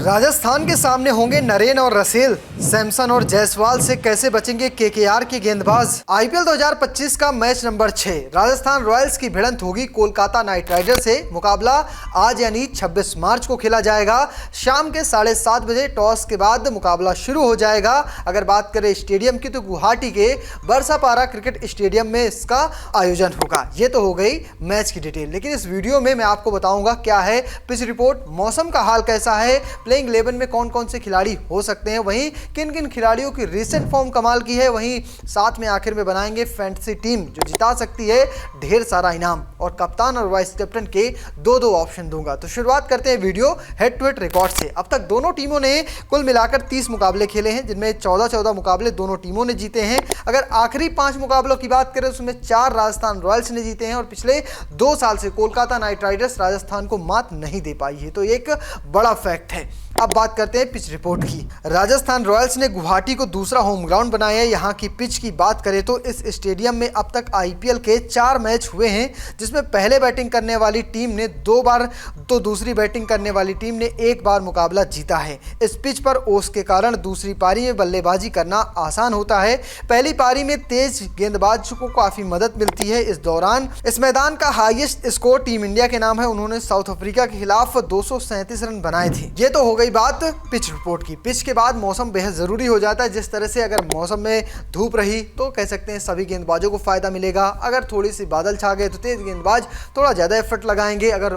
राजस्थान के सामने होंगे नरेन और रसेल। सैमसन और जायसवाल से कैसे बचेंगे केकेआर के गेंदबाज। आईपीएल 2025 का मैच नंबर 6 राजस्थान रॉयल्स की भिड़ंत होगी कोलकाता नाइट राइडर्स से। मुकाबला आज यानी 26 मार्च को खेला जाएगा। शाम के 7:30 बजे टॉस के बाद मुकाबला शुरू हो जाएगा। अगर बात करें स्टेडियम की तो गुवाहाटी के बरसापारा क्रिकेट स्टेडियम में इसका आयोजन होगा। ये तो हो गई मैच की डिटेल, लेकिन इस वीडियो में मैं आपको बताऊंगा क्या है पिच रिपोर्ट, मौसम का हाल कैसा है, प्लेइंग 11 में कौन कौन से खिलाड़ी हो सकते हैं, वहीं किन किन खिलाड़ियों की रिसेंट फॉर्म कमाल की है, वहीं साथ में आखिर में बनाएंगे फैंटेसी टीम जो जिता सकती है ढेर सारा इनाम, और कप्तान और वाइस कैप्टन के दो ऑप्शन दूंगा। तो शुरुआत करते हैं video head to head record से। अब तक दोनों टीमों ने कुल मिलाकर 30 मुकाबले खेले हैं, जिनमें 14 मुकाबले दोनों टीमों ने जीते हैं। अगर आखिरी 5 मुकाबलों की बात करें उसमें 4 राजस्थान रॉयल्स ने जीते हैं और पिछले 2 साल से कोलकाता नाइट राइडर्स राजस्थान को मात नहीं दे पाई है। तो एक बड़ा फैक्ट है। अब बात करते हैं पिच रिपोर्ट की। राजस्थान रॉयल्स ने गुवाहाटी को दूसरा होम ग्राउंड बनाया है। यहाँ की पिच की बात करें तो इस स्टेडियम में अब तक आईपीएल के 4 मैच हुए हैं, जिसमें पहले बैटिंग करने वाली टीम ने 2 बार तो दूसरी बैटिंग करने वाली टीम ने 1 बार मुकाबला जीता है। इस पिच पर ओस के कारण दूसरी पारी में बल्लेबाजी करना आसान होता है। पहली पारी में तेज गेंदबाज को काफी मदद मिलती है। इस दौरान इस मैदान का हाईएस्ट स्कोर टीम इंडिया के नाम है। उन्होंने साउथ अफ्रीका के खिलाफ 237 रन बनाए थे। ये तो हो गई बात पिच रिपोर्ट की। पिच के बाद मौसम बेहद जरूरी हो जाता है। जिस तरह से अगर मौसम में धूप रही तो कह सकते हैं सभी गेंदबाजों को फायदा मिलेगा। अगर थोड़ी सी बादल छा गए तो तेज गेंदबाज थोड़ा ज्यादा एफर्ट लगाएंगे। अगर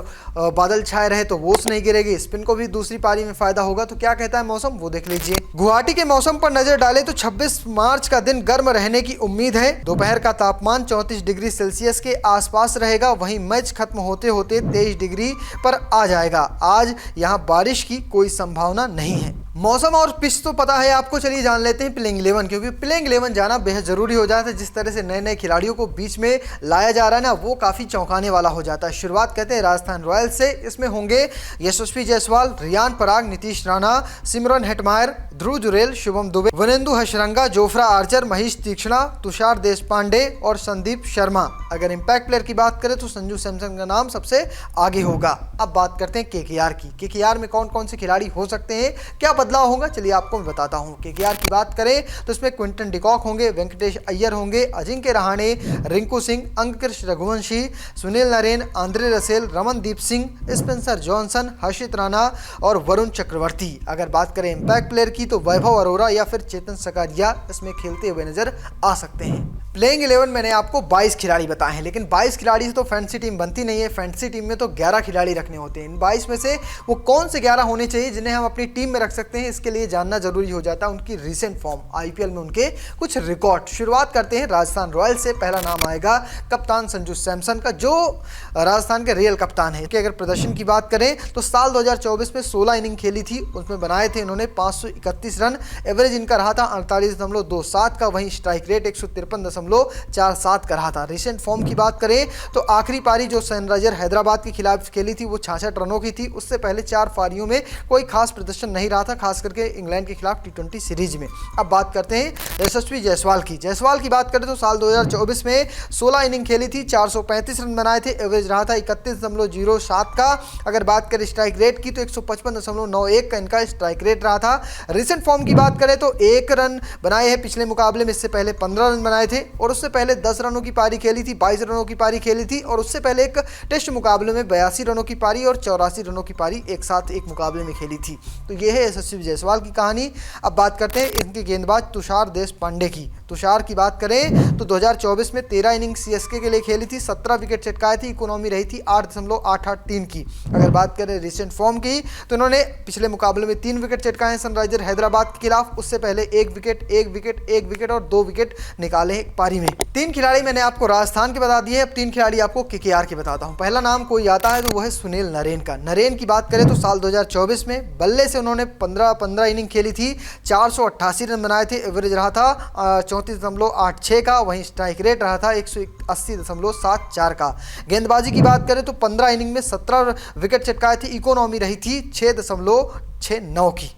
बादल छाए रहे तो वोस नहीं गिरेगी, स्पिन को भी दूसरी पारी में फायदा होगा। तो क्या कहता है मौसम, वो देख लीजिए। गुवाहाटी के मौसम पर नजर डालें तो 26 मार्च का दिन गर्म रहने की उम्मीद है। दोपहर का तापमान 34 डिग्री सेल्सियस के आसपास रहेगा। वहीं मैच खत्म होते होते 23 डिग्री पर आ जाएगा। आज यहाँ बारिश की कोई संभावना नहीं है। मौसम और पिच तो पता है आपको, चलिए जान लेते हैं प्लेइंग 11, क्योंकि प्लेइंग 11 जाना बेहद जरूरी हो जाता है। जिस तरह से नए नए खिलाड़ियों को बीच में लाया जा रहा है ना, वो काफी चौंकाने वाला हो जाता है। शुरुआत करते हैं राजस्थान रॉयल्स से। इसमें होंगे यशस्वी जायसवाल, रियान पराग, नीतीश राणा, सिमरन हेटमायर, ध्रुव जुरेल, शुभम दुबे, वनेंदु हशरंगा, जोफ्रा आर्चर, महेश तीक्ष्णा, तुषार देशपांडे और संदीप शर्मा। अगर इंपैक्ट प्लेयर की बात करें तो संजू सैमसन का नाम सबसे आगे होगा। अब बात करते हैं केकेआर की। केकेआर में कौन कौन से खिलाड़ी हो सकते हैं, क्या बदलाव होगा, चलिए आपको मैं बताता हूं। केकेआर की बात करें तो इसमें क्विंटन डिकॉक होंगे, वेंकटेश अय्यर होंगे, Ajinkya Rahane, Rinku Singh, Ankush Raghuvanshi, Sunil Narine, Andre Russell, Ramandeep Singh, Spencer Johnson, Harshit Rana और वरुण चक्रवर्ती। अगर बात करें इंपैक्ट प्लेयर की तो वैभव अरोरा या फिर चेतन सकारिया इसमें खेलते हुए नजर आ सकते हैं। प्लेइंग 11 मैंने आपको 22 खिलाड़ी बताए हैं, लेकिन 22 खिलाड़ी से तो फैंटेसी टीम बनती नहीं है। फैंटेसी टीम में तो 11 खिलाड़ी रखने होते हैं। इन 22 में से वो कौन से 11 होने चाहिए जिन्हें हम अपनी टीम में रख सकते हैं, इसके लिए जानना जरूरी हो जाता है उनकी रिसेंट फॉर्म, आईपीएल में उनके कुछ रिकॉर्ड। शुरुआत करते हैं राजस्थान रॉयल्स से। पहला नाम आएगा कप्तान संजू सैमसन का, जो राजस्थान के रियल कप्तान है। कि अगर प्रदर्शन की बात करें तो साल 2024 में 16 इनिंग खेली थी, उसमें बनाए थे इन्होंने 531 रन। एवरेज इनका रहा था 48.27 का। वहीं स्ट्राइक रेट 153.47 का रहा था। रिसेंट फॉर्म की बात करें तो आखिरी पारी जो सनराइजर हैदराबाद के खिलाफ खेली थी वो 66 रनों की थी। उससे पहले 4 पारियों में कोई खास प्रदर्शन नहीं रहा था, खास करके इंग्लैंड के खिलाफ T20 सीरीज में। अब बात करते हैं यशस्वी जायसवाल की। जायसवाल की बात करें तो साल 2024 में 16 इनिंग खेली थी, 435 रन बनाए थे। एवरेज रहा था 31.07 का। अगर बात करें स्ट्राइक रेट की तो 155.91 का इनका स्ट्राइक रेट रहा था। रिसेंट फॉर्म की बात करें तो 1 रन बनाए हैं पिछले मुकाबले में। इससे पहले 15 रन बनाए थे और उससे पहले 10 रनों की पारी खेली थी, 22 रनों की पारी खेली थी और उससे पहले एक टेस्ट मुकाबले में 82 रनों की पारी और 84 रनों की पारी एक साथ एक मुकाबले में खेली थी। तो ये है यशस्वी जायसवाल की कहानी। अब बात करते हैं इनके गेंदबाज तुषार देशपांडे की। तुषार की बात करें तो 2024 में 13 इनिंग सीएसके के लिए खेली थी, 17 विकेट चटकाए थी, इकोनॉमी रही थी 8.883 की। अगर बात करें रिसेंट फॉर्म की तो इन्होंने पिछले मुकाबले में 3 विकेट चटकाए सनराइजर हैदराबाद के खिलाफ। उससे पहले 1 विकेट, 1 विकेट, 1 विकेट और 2 विकेट निकाले एक पारी में। 3 खिलाड़ी मैंने आपको राजस्थान के बता दिए। अब 3 खिलाड़ी आपको केकेआर के बताता हूं। पहला नाम कोई आता है तो वह है सुनील नरेन का। नरेन की बात करें तो साल 2024 में बल्ले से उन्होंने 15 इनिंग खेली थी, 488 रन बनाए थे। एवरेज रहा था 34.86 का। वहीं स्ट्राइक रेट रहा था 180.74 का। गेंदबाजी की बात करें तो 15 इनिंग में 17 विकेट चटकाए थे, इकोनॉमी रही थी 6.69 की।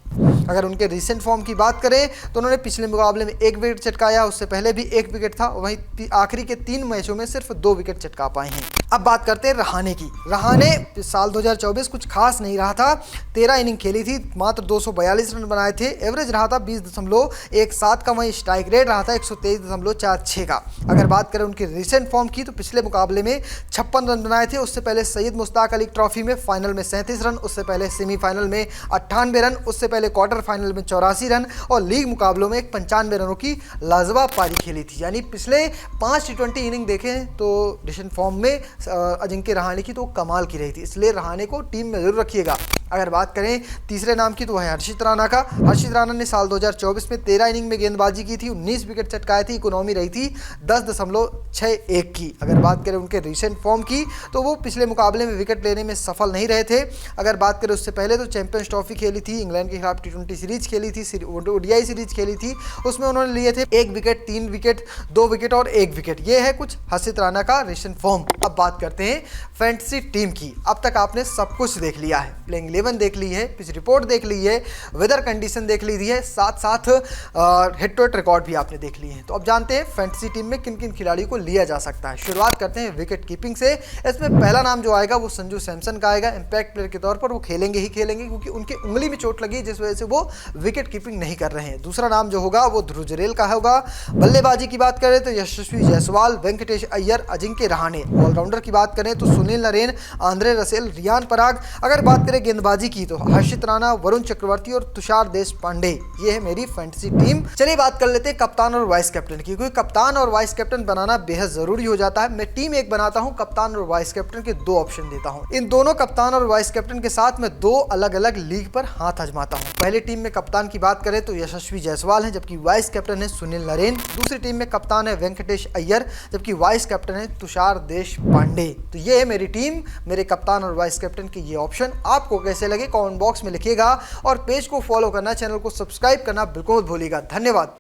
अगर उनके रिसेंट फॉर्म की बात करें तो उन्होंने पिछले मुकाबले में 1 विकेट चटकाया, उससे पहले भी 1 विकेट था। वहीं आखिरी के 3 मैचों में सिर्फ 2 विकेट चटका पाए हैं। अब बात करते हैं रहाणे की। रहाणे साल 2024 कुछ खास नहीं रहा था। 13 इनिंग खेली थी, मात्र 242 रन बनाए थे, एवरेज रहा था 20.17 का, वहीं स्ट्राइक रेट रहा था 123.46 का। अगर बात करें उनकी रिसेंट फॉर्म की तो पिछले मुकाबले में 56 रन बनाए थे, उससे पहले सैयद मुश्ताक अली ट्रॉफी में फाइनल में 37 रन, उससे पहले सेमीफाइनल में 98 रन, उससे पहले क्वार्टर फाइनल में 84 रन और लीग मुकाबलों में 95 रनों की लाजवाब पारी खेली थी। यानी पिछले 5 T20 इनिंग देखें तो रिसेंट फॉर्म में अजिंक्य रहाणे की तो कमाल की रही थी, इसलिए रहाणे को टीम में जरूर रखिएगा। अगर बात करें तीसरे नाम की तो है हर्षित राणा का। हर्षित राणा ने साल 2024 में 13 इनिंग में गेंदबाजी की थी, 19 विकेट चटकाए थे, इकोनॉमी रही थी 10.61 की। अगर बात करें उनके रिसेंट फॉर्म की तो वो पिछले मुकाबले में विकेट लेने में सफल नहीं रहे थे। अगर बात करें उससे पहले तो चैंपियंस ट्रॉफी खेली थी, इंग्लैंड के खिलाफ T20 सीरीज खेली थी, ODI सीरीज खेली थी, उसमें उन्होंने लिए थे 1 विकेट, 3 विकेट, 2 विकेट और 1 विकेट। ये है कुछ हर्षित राणा का रिसेंट फॉर्म। अब बात करते हैं फैंटेसी टीम की। अब तक आपने सब कुछ देख लिया है, प्लेइंग 11 देख ली है, पिच रिपोर्ट देख ली है, वेदर कंडीशन देख ली है, साथ साथ हिट टू हिट रिकॉर्ड भी आपने देख लिए हैं। तो अब जानते हैं फैंटेसी टीम में किन किन खिलाड़ियों को लिया जा सकता है। शुरुआत करते हैं विकेट कीपिंग से। इसमें पहला नाम जो आएगा वो संजू सैमसन का आएगा। इंपैक्ट प्लेयर के तौर पर वो खेलेंगे ही खेलेंगे, क्योंकि उनके उंगली में चोट लगी जिस वजह से वो विकेट कीपिंग नहीं कर रहे हैं। दूसरा नाम जो होगा वो ध्रुव जुरेल का होगा। बल्लेबाजी की बात करें तो यशस्वी जायसवाल, वेंकटेश अय्यर, अजिंक्य रहाणे। ऑलराउंडर की बात करें तो सुनील नरेन, आंद्रे रसेल, रियान पराग। अगर बात करें गेंदबाजी की तो हर्षित राणा, वरुण चक्रवर्ती और तुषार देशपांडे। ये है मेरी फैंटेसी टीम। चलिए बात कर लेते हैं कप्तान और वाइस कैप्टन की, क्योंकि कप्तान और वाइस कैप्टन बनाना बेहद जरूरी हो जाता है। मैं टीम एक बनाता हूं, कप्तान और वाइस कैप्टन के 2 ऑप्शन देता हूं। इन दोनों कप्तान और वाइस कैप्टन के साथ मैं 2 अलग अलग लीग पर हाथ आजमाता हूं। पहली टीम में कप्तान की बात करें तो यशस्वी जायसवाल है, जबकि वाइस कैप्टन है सुनील नरेन। दूसरी टीम में कप्तान है वेंकटेश अय्यर, जबकि वाइस कैप्टन है तुषार देशपांडे। तो ये है मेरी टीम, मेरे कप्तान और वाइस कैप्टन के ये ऑप्शन। आपको कैसे लगे कमेंट बॉक्स में लिखिएगा और पेज को फॉलो करना, चैनल को सब्सक्राइब करना बिल्कुल मत भूलिएगा। धन्यवाद।